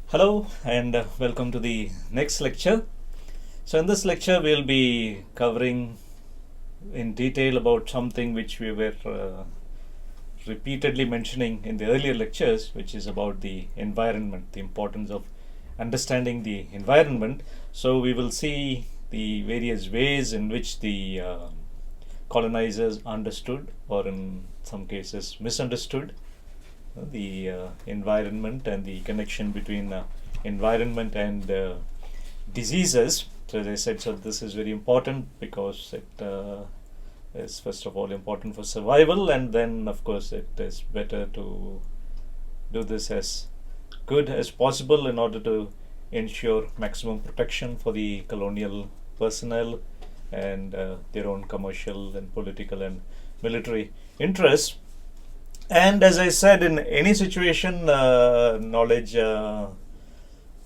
Hello and welcome to the next lecture. So in this lecture we'll be covering in detail about something which we were repeatedly mentioning in the earlier lectures, which is about the environment, the importance of understanding the environment. So we will see the various ways in which the colonizers understood, or in some cases misunderstood, the environment and the connection between environment and diseases. So as I said, so this is very important because it is first of all important for survival, and then of course it is better to do this as good as possible in order to ensure maximum protection for the colonial personnel and their own commercial and political and military interests. And as I said, in any situation, knowledge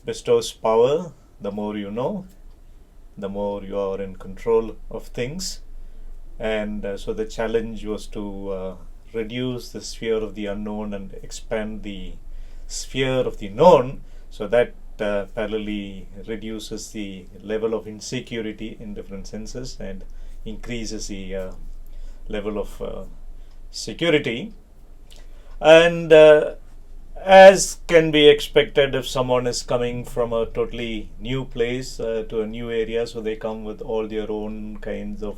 bestows power. The more you know, the more you are in control of things. And so the challenge was to reduce the sphere of the unknown and expand the sphere of the known, so that parallelly reduces the level of insecurity in different senses and increases the level of security. And as can be expected, if someone is coming from a totally new place to a new area, so they come with all their own kinds of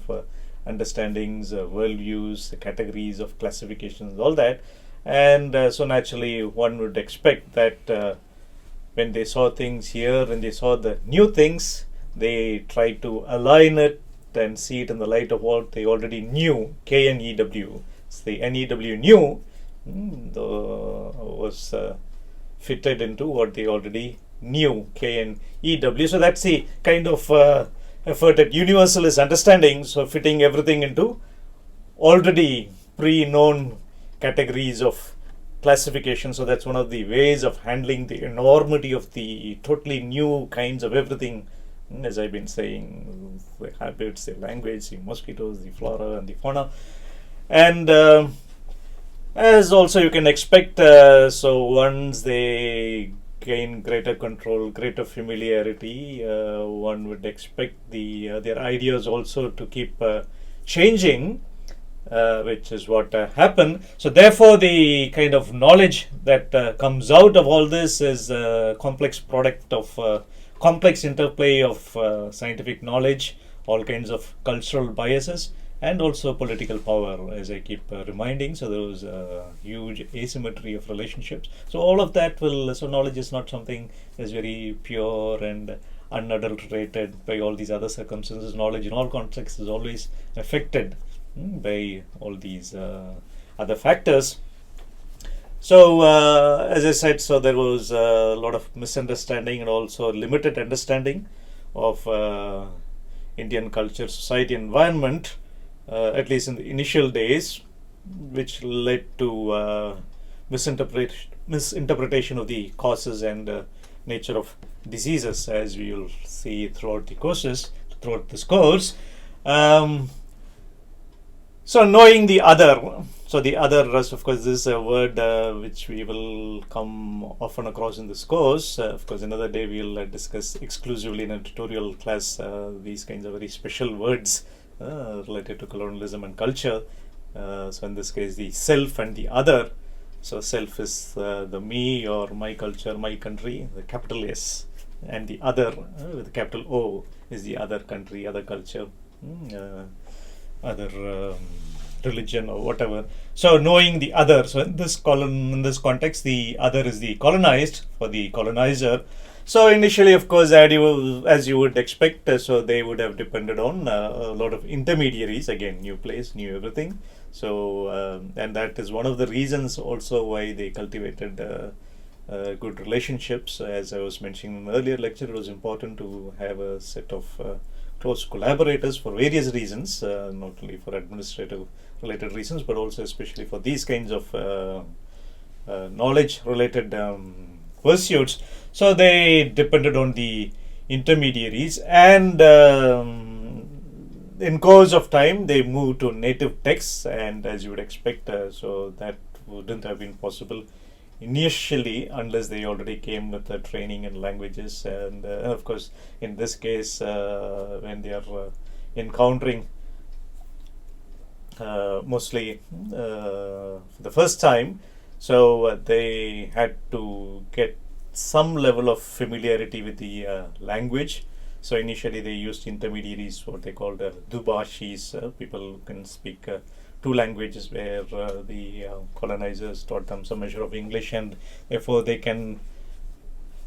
understandings, worldviews, categories of classifications, all that. And so naturally one would expect that when they saw things here, when they saw the new things, they tried to align it and see it in the light of what they already knew. KNEW, so the NEW knew was fitted into what they already knew, KNEW. So that's the kind of effort at universalist understanding, so fitting everything into already pre-known categories of classification. So that's one of the ways of handling the enormity of the totally new kinds of everything. As I've been saying, the habits, the language, the mosquitoes, the flora and the fauna. And as also you can expect, so once they gain greater control, greater familiarity, one would expect their ideas also to keep changing, which is what happened. So therefore the kind of knowledge that comes out of all this is a complex product of complex interplay of scientific knowledge, all kinds of cultural biases, and also political power, as I keep reminding. So there was a huge asymmetry of relationships. So all of that so knowledge is not something that's very pure and unadulterated by all these other circumstances. Knowledge in all contexts is always affected by all these other factors. So as I said, so there was a lot of misunderstanding and also limited understanding of Indian culture, society, environment, at least in the initial days, which led to misinterpretation of the causes and nature of diseases, as we will see throughout this course. So knowing the other. So the other, of course, this is a word which we will come often across in this course. Of course, another day we will discuss exclusively in a tutorial class these kinds of very special words related to colonialism and culture. So in this case, the self and the other. So self is the me or my culture, my country, the capital S, and the other with the capital O is the other country, other culture, other religion or whatever. So knowing the other. So in this context, the other is the colonized for the colonizer. So initially, of course, as you would expect, so they would have depended on a lot of intermediaries. Again, new place, new everything. So and that is one of the reasons also why they cultivated good relationships. As I was mentioning in the earlier lecture, it was important to have a set of close collaborators for various reasons, not only for administrative related reasons, but also especially for these kinds of knowledge related pursuits. So they depended on the intermediaries, and in course of time they moved to native texts, and as you would expect, so that wouldn't have been possible initially, unless they already came with the training in languages. And of course, in this case, when they are encountering mostly for the first time, so they had to get some level of familiarity with the language. So initially they used intermediaries, what they called dubashis, people who can speak two languages, where the colonizers taught them some measure of English, and therefore they can,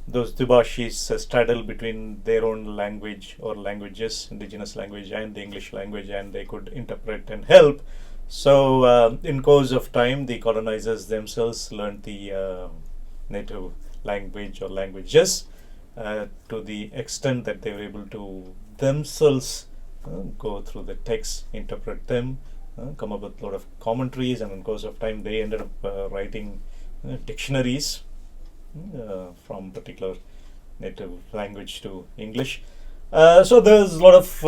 those dubashis straddle between their own language or languages, indigenous language and the English language, and they could interpret and help. So in course of time, the colonizers themselves learned the native language or languages to the extent that they were able to themselves go through the text, interpret them, come up with a lot of commentaries, and in course of time they ended up writing dictionaries from particular native language to English. So there's a lot of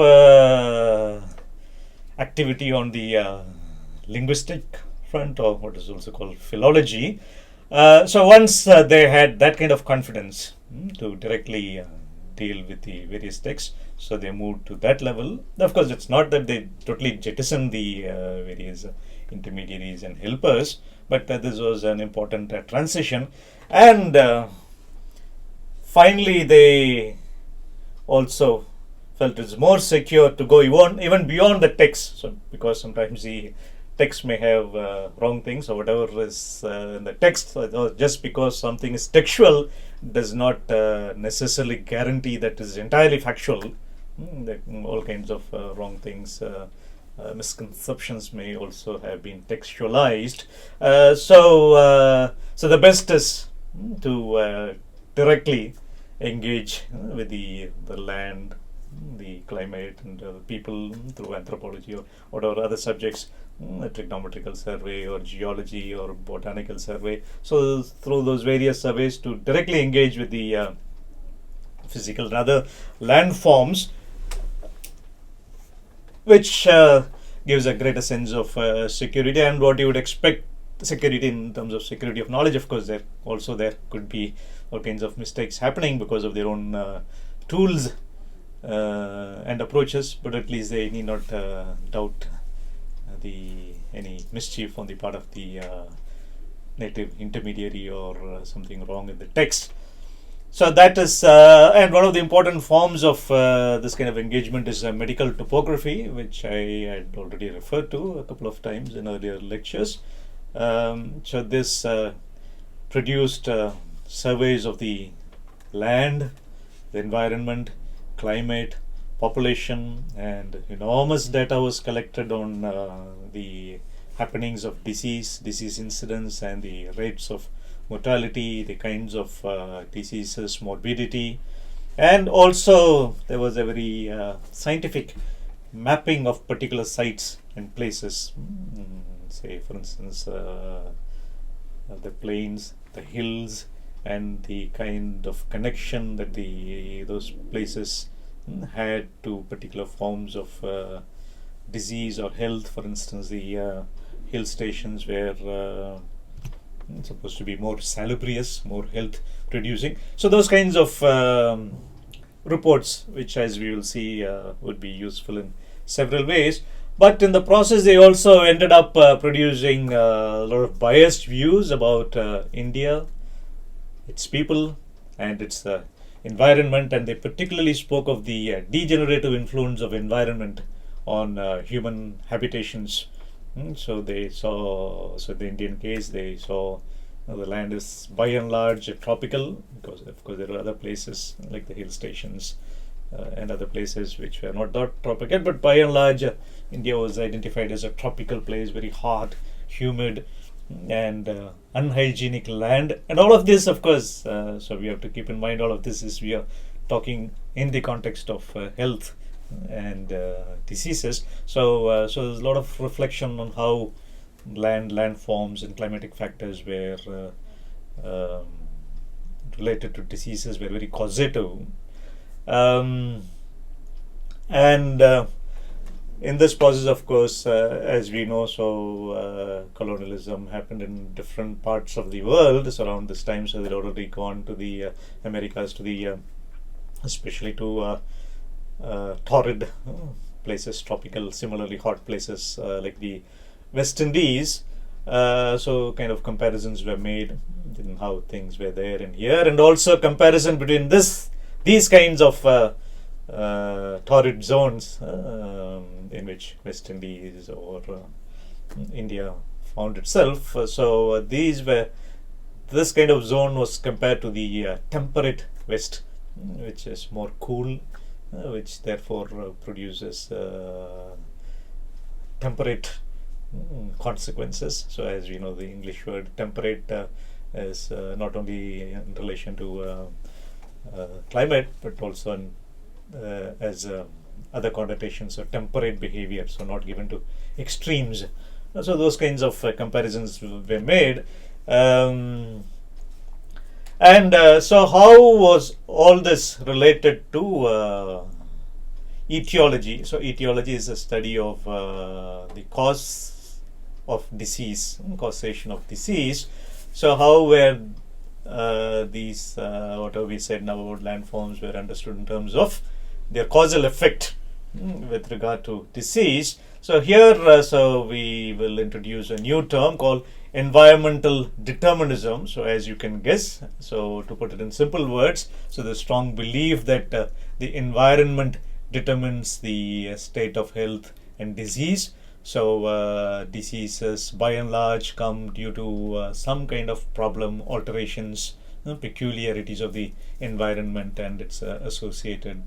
activity on the linguistic front, or what is also called philology. So once they had that kind of confidence to directly deal with the various texts, so they moved to that level. Of course, it's not that they totally jettisoned the various intermediaries and helpers, but this was an important transition. And finally, they also felt it's more secure to go even beyond the text. So, because sometimes the text may have wrong things or whatever is in the text, just because something is textual does not necessarily guarantee that is entirely factual. All kinds of wrong things, misconceptions may also have been textualized. So the best is to directly engage with the land, the climate, and people through anthropology or whatever other subjects, trigonometrical survey or geology or botanical survey. So through those various surveys, to directly engage with the physical and other landforms, which gives a greater sense of security, and what you would expect security in terms of security of knowledge. Of course, there could be all kinds of mistakes happening because of their own tools and approaches, but at least they need not doubt any mischief on the part of the native intermediary or something wrong in the text. So that is, and one of the important forms of this kind of engagement is medical topography, which I had already referred to a couple of times in earlier lectures. So this produced surveys of the land, the environment, climate, population, and enormous data was collected on the happenings of disease incidence, and the rates of mortality, the kinds of diseases, morbidity, and also there was a very scientific mapping of particular sites and places. Say, for instance, the plains, the hills, and the kind of connection that those places had to particular forms of disease or health. For instance, the hill stations were supposed to be more salubrious, more health producing. So those kinds of reports, which as we will see would be useful in several ways. But in the process, they also ended up producing a lot of biased views about India, its people, and its environment, and they particularly spoke of the degenerative influence of environment on human habitations. So they saw, so in the Indian case, they saw the land is by and large tropical, because of course there are other places like the hill stations and other places which were not that tropical, but by and large India was identified as a tropical place, very hot, humid, and unhygienic land. And all of this, of course, so we have to keep in mind, all of this is, we are talking in the context of health and diseases. So there's a lot of reflection on how landforms and climatic factors were related to diseases, were very causative. And in this process, of course, as we know, colonialism happened in different parts of the world. So around this time, so they'd already gone to the Americas, to the especially to torrid places, tropical, similarly hot places like the West Indies. So kind of comparisons were made in how things were there and here, and also comparison between these kinds of torrid zones in which West Indies or India found itself. This kind of zone was compared to the temperate West, which is more cool, which therefore produces temperate consequences. So as we know, the English word temperate is not only in relation to climate, but also as other connotations. So temperate behavior, so not given to extremes. So those kinds of comparisons were made. So how was all this related to etiology? So etiology is a study of the cause of disease, causation of disease. So how were these, whatever we said now about landforms, were understood in terms of their causal effect with regard to disease. So here, so we will introduce a new term called environmental determinism. So as you can guess, so to put it in simple words, so the strong belief that the environment determines the state of health and disease. So diseases by and large come due to some kind of problem, alterations, peculiarities of the environment and its associated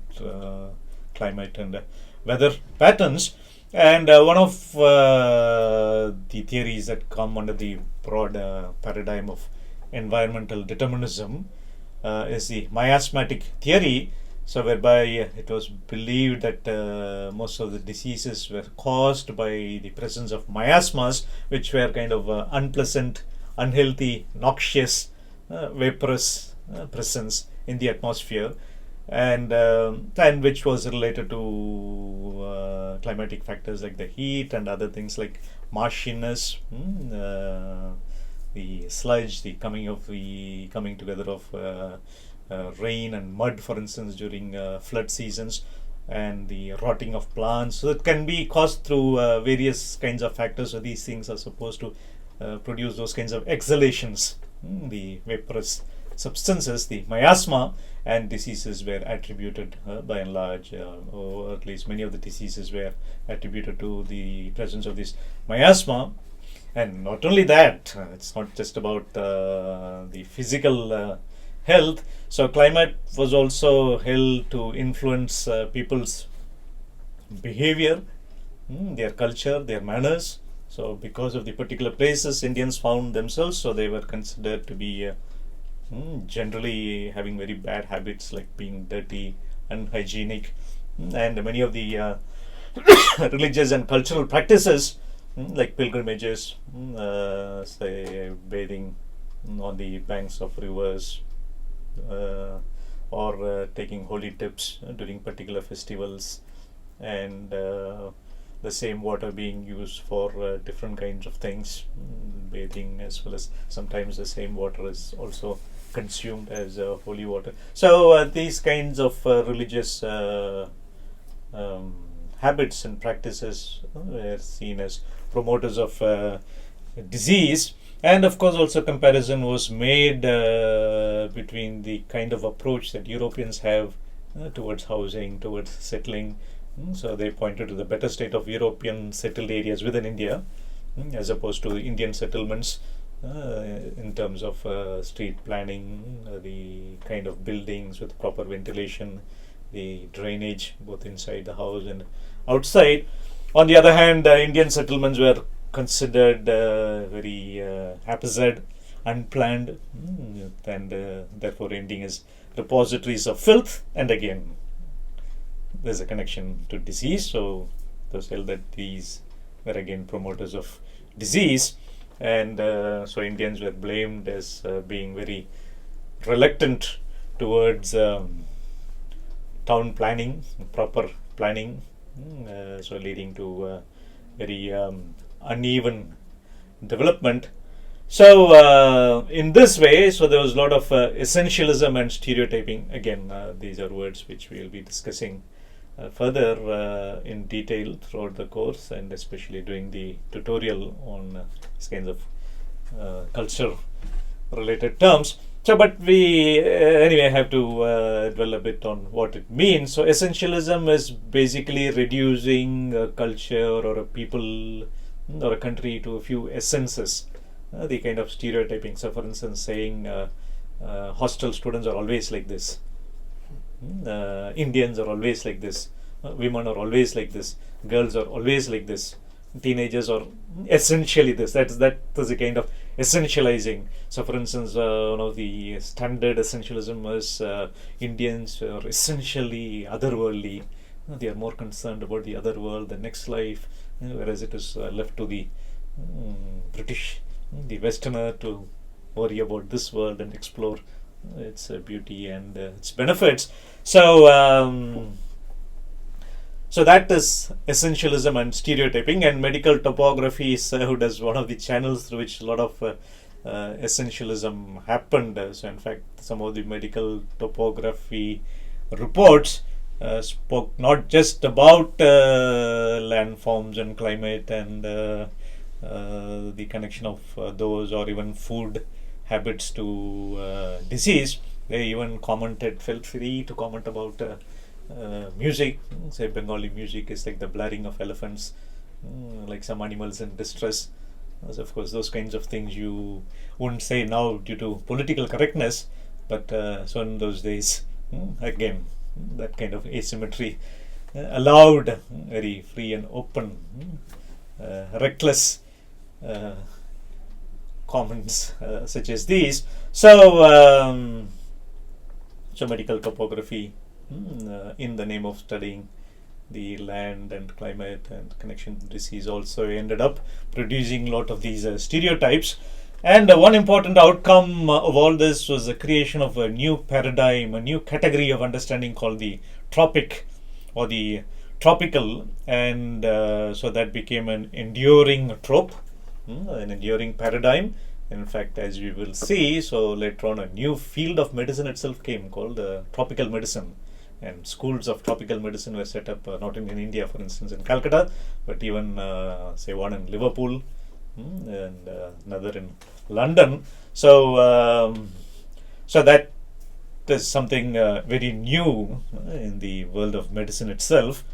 climate and weather patterns. And one of the theories that come under the broad paradigm of environmental determinism is the miasmatic theory. So whereby it was believed that most of the diseases were caused by the presence of miasmas, which were kind of unpleasant, unhealthy, noxious, vaporous presence in the atmosphere, and which was related to climatic factors like the heat and other things like marshiness, the sludge, the coming together of rain and mud, for instance, during flood seasons, and the rotting of plants. So it can be caused through various kinds of factors. So these things are supposed to produce those kinds of exhalations, the vaporous substances, the miasma, and diseases were attributed by and large, or at least many of the diseases were attributed to the presence of this miasma. And not only that, it's not just about the physical health. So climate was also held to influence people's behavior, their culture, their manners. So because of the particular places Indians found themselves, so they were considered to be generally having very bad habits like being dirty, unhygienic, and many of the religious and cultural practices like pilgrimages, say bathing on the banks of rivers, or taking holy dips during particular festivals, and the same water being used for different kinds of things, bathing, as well as sometimes the same water is also consumed as holy water. So these kinds of religious habits and practices were seen as promoters of disease. And of course also comparison was made between the kind of approach that Europeans have towards housing, towards settling. So they pointed to the better state of European settled areas within India as opposed to the Indian settlements in terms of street planning, the kind of buildings with proper ventilation, the drainage both inside the house and outside. On the other hand, Indian settlements were considered very haphazard, unplanned, and therefore ending as repositories of filth. And again, there's a connection to disease. So those held that these were again promoters of disease, and so Indians were blamed as being very reluctant towards town planning, proper planning, so leading to very uneven development. So in this way, so there was a lot of essentialism and stereotyping. Again, these are words which we will be discussing further in detail throughout the course, and especially during the tutorial on these kinds of culture related terms. So, but we anyway have to dwell a bit on what it means. So, essentialism is basically reducing a culture or a people or a country to a few essences. The kind of stereotyping. So, for instance, saying hostel students are always like this. Indians are always like this. Women are always like this. Girls are always like this. Teenagers are essentially this. That is a kind of essentializing. So, for instance, one of the standard essentialism is Indians are essentially otherworldly. They are more concerned about the other world, the next life, whereas it is left to the British, the Westerner, to worry about this world and explore its beauty and its benefits. So, so that is essentialism and stereotyping, and medical topography served as one of the channels through which a lot of essentialism happened. So, in fact, some of the medical topography reports spoke not just about landforms and climate and the connection of those, or even food habits to disease. They even felt free to comment about music. Say Bengali music is like the blaring of elephants, like some animals in distress. So of course, those kinds of things you wouldn't say now due to political correctness, but so in those days, again, that kind of asymmetry allowed very free and open, reckless comments such as these. So, so medical topography, in the name of studying the land and climate and connection to disease, also ended up producing a lot of these stereotypes. And one important outcome of all this was the creation of a new paradigm, a new category of understanding called the tropic or the tropical, and so that became an enduring trope, an enduring paradigm. In fact, as we will see, so later on a new field of medicine itself came called tropical medicine, and schools of tropical medicine were set up not in India, for instance, in Calcutta, but even say one in Liverpool and another in London. So, so that is something very new in the world of medicine itself.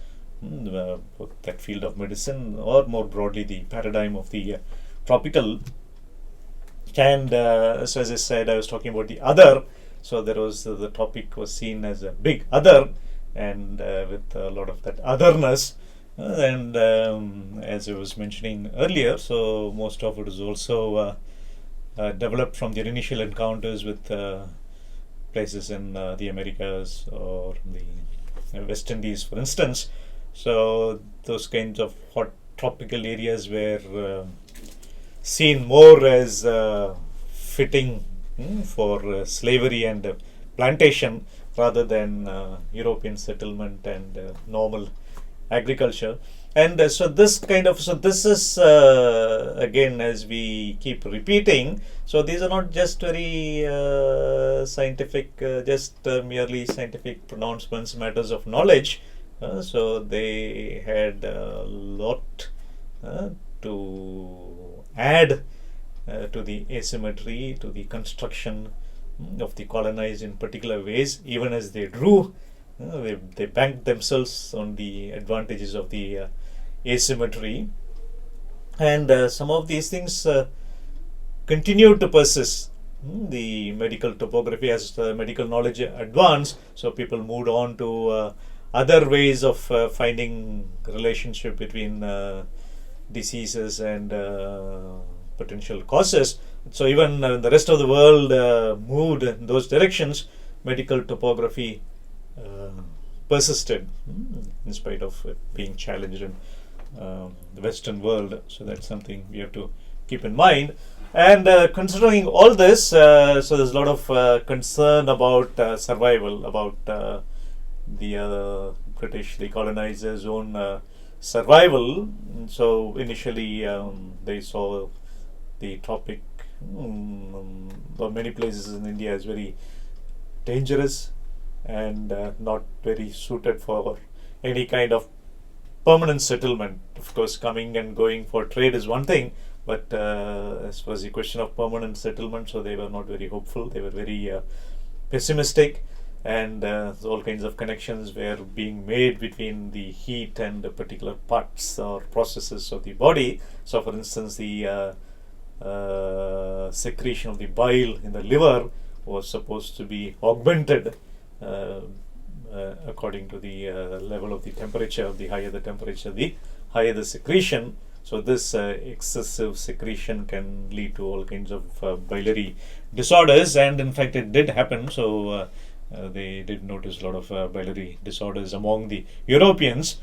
That field of medicine, or more broadly, the paradigm of the tropical. And so, as I said, I was talking about the other. So there was the topic was seen as a big other, and with a lot of that otherness. And as I was mentioning earlier, so most of it is also developed from their initial encounters with places in the Americas or the West Indies, for instance. So those kinds of hot tropical areas were seen more as fitting for slavery and plantation rather than European settlement and normal agriculture. And so this is again, as we keep repeating, so these are not just very scientific, just merely scientific pronouncements, matters of knowledge. So they had a lot to add to the asymmetry, to the construction of the colonized in particular ways, even as they drew. They banked themselves on the advantages of the asymmetry, and some of these things continued to persist. The medical topography, as medical knowledge advanced, so people moved on to other ways of finding relationship between diseases and potential causes. So even the rest of the world moved in those directions. Medical topography persisted in spite of it being challenged in the Western world. So that's something we have to keep in mind. And considering all this, so there's a lot of concern about survival, about the British, the colonizers' own survival. So initially they saw the tropic or many places in India as very dangerous and not very suited for any kind of permanent settlement. Of course, coming and going for trade is one thing, but as far as the question of permanent settlement, so they were not very hopeful. They were very pessimistic, and all kinds of connections were being made between the heat and the particular parts or processes of the body. So, for instance, the secretion of the bile in the liver was supposed to be augmented according to the level of the temperature. The higher the temperature, the higher the secretion. So this excessive secretion can lead to all kinds of biliary disorders, and in fact it did happen. So they did notice a lot of biliary disorders among the Europeans.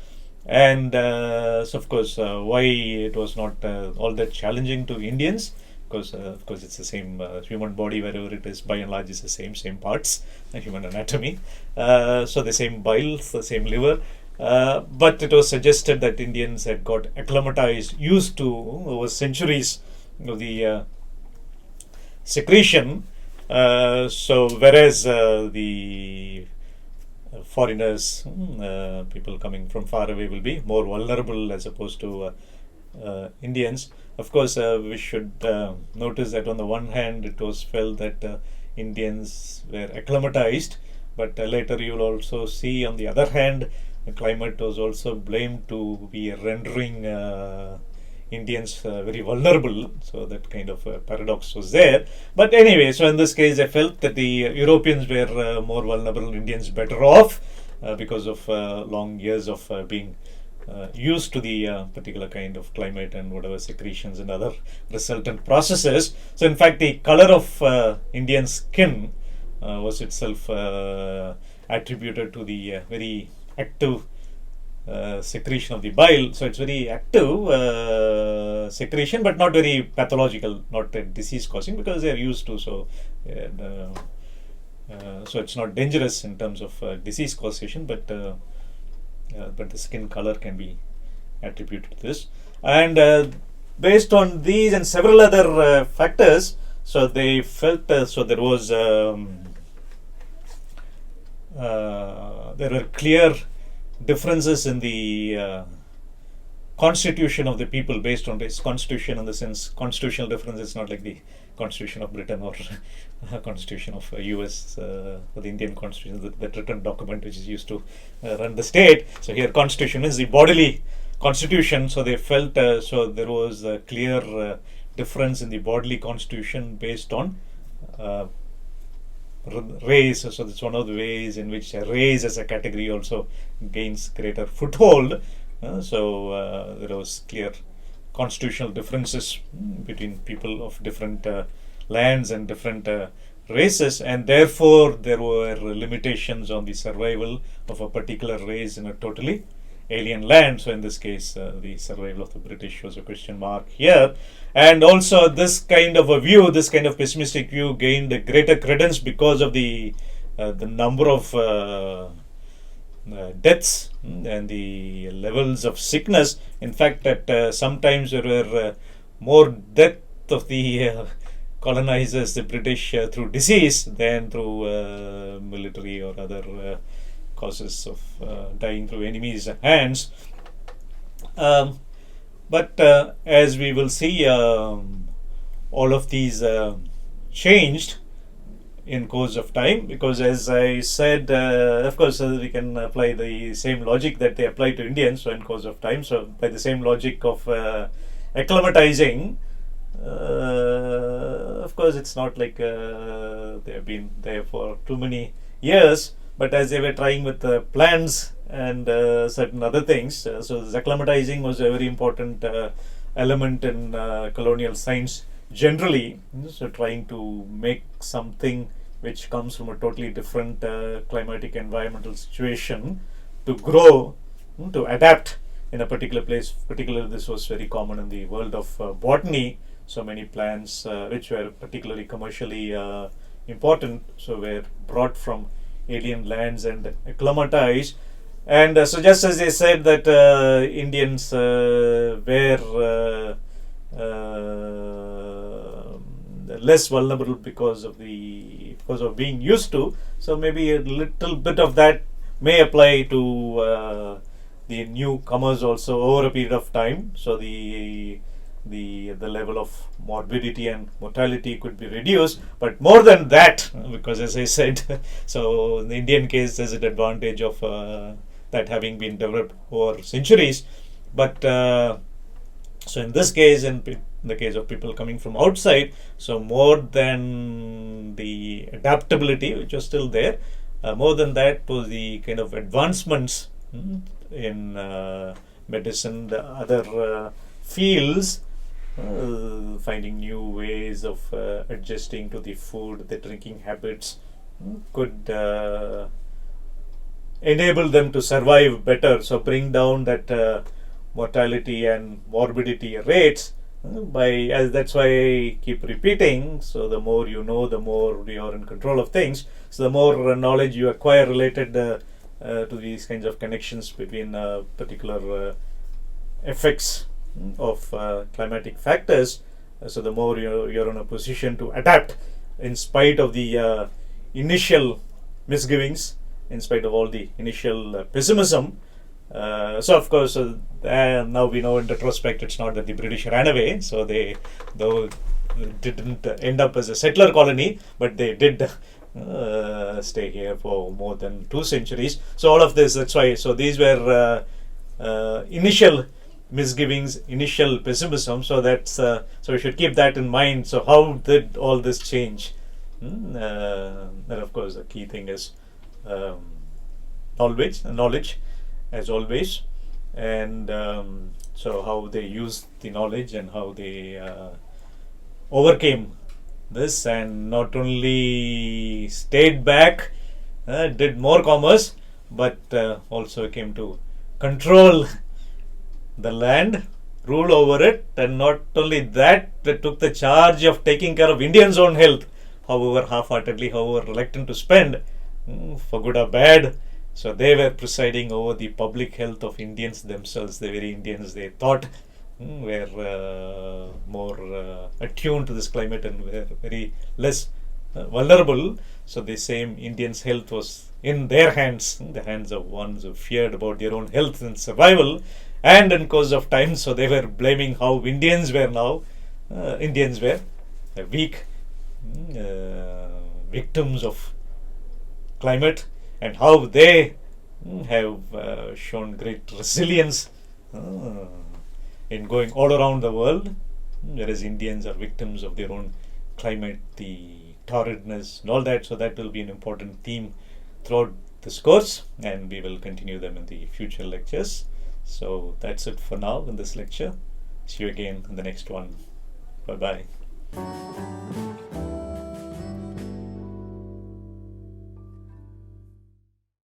And so of course why it was not all that challenging to Indians, because of course it's the same human body, wherever it is, by and large is the same parts, the human anatomy, so the same bile, the same liver, but it was suggested that Indians had got acclimatized, used to over centuries of the secretion, so whereas the foreigners, people coming from far away, will be more vulnerable as opposed to Indians. Of course, we should notice that on the one hand, it was felt that Indians were acclimatized, but later you will also see on the other hand, the climate was also blamed to be rendering Indians very vulnerable. So that kind of paradox was there. But anyway, so in this case, I felt that the Europeans were more vulnerable, Indians better off because of long years of being used to the particular kind of climate and whatever secretions and other resultant processes. So in fact, the color of Indian skin was itself attributed to the very active secretion of the bile. So it's very active secretion, but not very pathological, not disease causing, because they are used to. So so it's not dangerous in terms of disease causation, but the skin color can be attributed to this. And based on these and several other factors, so they felt so there was there were clear differences in the constitution of the people based on this constitution, in the sense constitutional difference. It's not like the constitution of Britain or constitution of US or the Indian constitution, that written document which is used to run the state. So here constitution is the bodily constitution. So they felt so there was a clear difference in the bodily constitution based on race. So that's one of the ways in which race as a category also gains greater foothold. So there was clear constitutional differences between people of different lands and different races, and therefore there were limitations on the survival of a particular race in a totally alien land. So in this case, the survival of the British was a question mark here. And also this kind of a view, this kind of pessimistic view, gained a greater credence because of the number of deaths and the levels of sickness. In fact, at sometimes there were more death of the colonizers, the British, through disease than through military or other causes of dying through enemies' hands. But as we will see, all of these changed in course of time, because as I said, of course we can apply the same logic that they apply to Indians. So in course of time, so by the same logic of acclimatizing, of course it's not like they have been there for too many years, but as they were trying with plants and certain other things, so this acclimatizing was a very important element in colonial science generally. So trying to make something which comes from a totally different climatic environmental situation to grow, to adapt in a particular place. Particularly this was very common in the world of botany. So many plants which were particularly commercially important, so were brought from alien lands and acclimatized. And so just as they said that Indians were less vulnerable because of being used to, so maybe a little bit of that may apply to the newcomers also over a period of time. So the level of morbidity and mortality could be reduced, but more than that, because as I said, so in the Indian case there's an advantage of that having been developed over centuries. But so in this case, in the case of people coming from outside, so more than the adaptability which was still there, more than that was the kind of advancements in medicine, the other fields, finding new ways of adjusting to the food, the drinking habits, could enable them to survive better. So bring down that mortality and morbidity rates that's why I keep repeating. So the more you know, the more you are in control of things. So the more knowledge you acquire related to these kinds of connections between particular effects of climatic factors, so the more you're in a position to adapt in spite of the initial misgivings, in spite of all the initial pessimism. So of course, now we know in retrospect it's not that the British ran away, so they though didn't end up as a settler colony, but they did stay here for more than 2 centuries. So all of this, that's why, so these were initial misgivings, initial pessimism, so that's so we should keep that in mind. So how did all this change? And of course the key thing is knowledge as always, and so how they used the knowledge and how they overcame this, and not only stayed back, did more commerce, but also came to control the land, rule over it, and not only that, they took the charge of taking care of Indians' own health, however half-heartedly, however reluctant to spend, for good or bad. So they were presiding over the public health of Indians themselves, the very Indians they thought were more attuned to this climate and were very less vulnerable. So the same Indians' health was in their hands, in the hands of ones who feared about their own health and survival. And in course of time, so they were blaming how Indians were weak victims of climate, and how they have shown great resilience in going all around the world, whereas Indians are victims of their own climate, the torridness and all that. So that will be an important theme throughout this course, and we will continue them in the future lectures. So that's it for now in this lecture. See you again in the next one. Bye bye.